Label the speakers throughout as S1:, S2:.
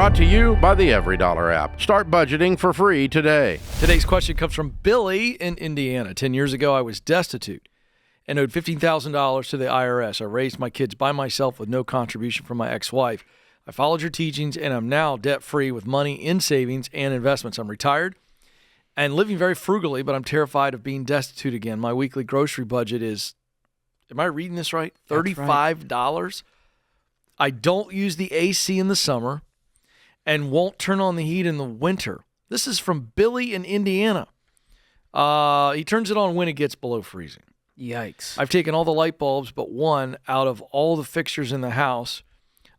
S1: Brought to you by the Every Dollar app. Start budgeting for free today.
S2: Today's question comes from Billy in Indiana. 10 years ago, I was destitute and owed $15,000 to the IRS. I raised my kids by myself with no contribution from my ex-wife. I followed your teachings, and I'm now debt-free with money in savings and investments. I'm retired and living very frugally, but I'm terrified of being destitute again. My weekly grocery budget is, am I reading this right? $35. I don't use the AC in the summer and won't turn on the heat in the winter. This is from Billy in Indiana. He turns it on when it gets below freezing.
S3: Yikes.
S2: I've taken all the light bulbs but one out of all the fixtures in the house.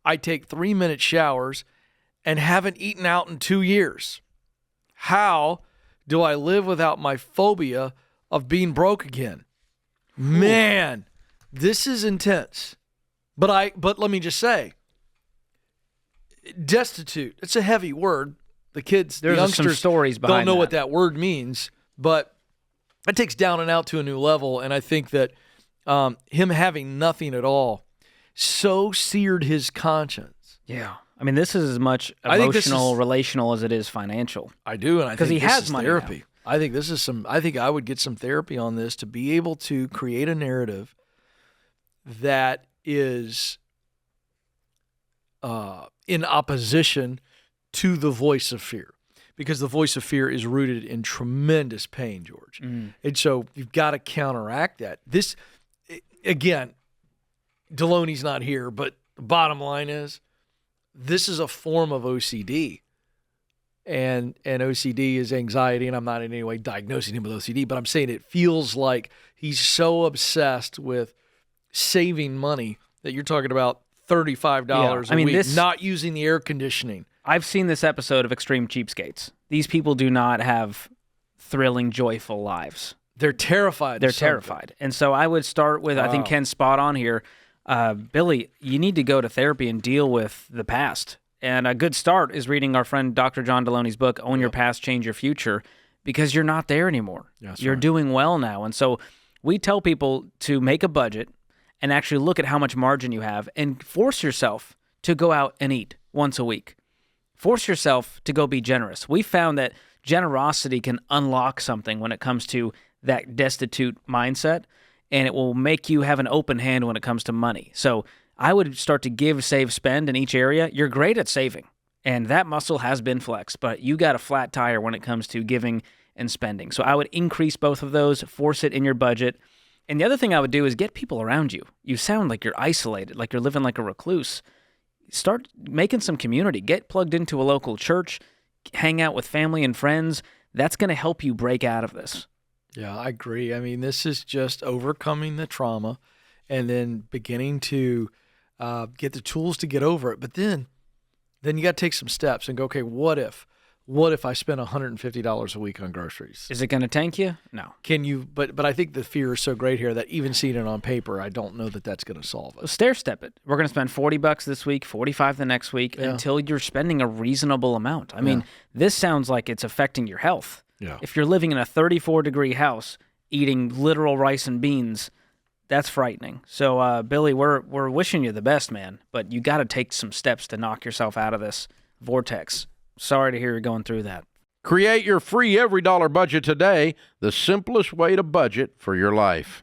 S2: I take 3-minute showers and haven't eaten out in 2 years. How do I live without my phobia of being broke again? Man, this is intense. But let me just say, destitute, it's a heavy word. The kids, the youngsters
S3: some stories behind
S2: don't know what that word means, but it takes down and out to a new level. And I think that him having nothing at all so seared his conscience.
S3: Yeah. I mean, this is as much emotional, relational as it is financial.
S2: I do, and I think
S3: he
S2: this
S3: has
S2: is
S3: money
S2: therapy.
S3: now.
S2: I think this is I think I would get some therapy on this to be able to create a narrative that is in opposition to the voice of fear, because the voice of fear is rooted in tremendous pain, George. And so you've got to counteract that. This, again, Deloney's not here, but the bottom line is this is a form of OCD. And OCD is anxiety, and I'm not in any way diagnosing him with OCD, but I'm saying it feels like he's so obsessed with saving money that you're talking about $35 a week, not using the air conditioning.
S3: I've seen this episode of Extreme Cheapskates. These people do not have thrilling, joyful lives.
S2: They're terrified.
S3: They're terrified. And so I would start with, I think Ken's spot on here. Billy, you need to go to therapy and deal with the past. And a good start is reading our friend Dr. John Deloney's book, Own Your Past, Change Your Future, because you're not there anymore. You're doing well now. And so we tell people to make a budget and actually look at how much margin you have and force yourself to go out and eat once a week. Force yourself to go be generous. We found that generosity can unlock something when it comes to that destitute mindset, and it will make you have an open hand when it comes to money. So I would start to give, save, spend in each area. You're great at saving, and that muscle has been flexed, but you got a flat tire when it comes to giving and spending. So I would increase both of those, force it in your budget. And the other thing I would do is get people around you. You sound like you're isolated, like you're living like a recluse. Start making some community. Get plugged into a local church. Hang out with family and friends. That's going to help you break out of this.
S2: Yeah, I agree. I mean, this is just overcoming the trauma and then beginning to get the tools to get over it. But then you got to take some steps and go, okay, what if I spend $150 a week on groceries?
S3: Is it going to tank you? No.
S2: Can you? But I think the fear is so great here that even seeing it on paper, I don't know that that's going to solve it.
S3: Well, stair step it. We're going to spend $40 this week, $45 the next week, until you're spending a reasonable amount. I mean, this sounds like it's affecting your health.
S2: Yeah.
S3: If you're living in a 34-degree house eating literal rice and beans, that's frightening. So, Billy, we're wishing you the best, man. But you got to take some steps to knock yourself out of this vortex. Sorry to hear you're going through that.
S1: Create your free Every Dollar budget today, the simplest way to budget for your life.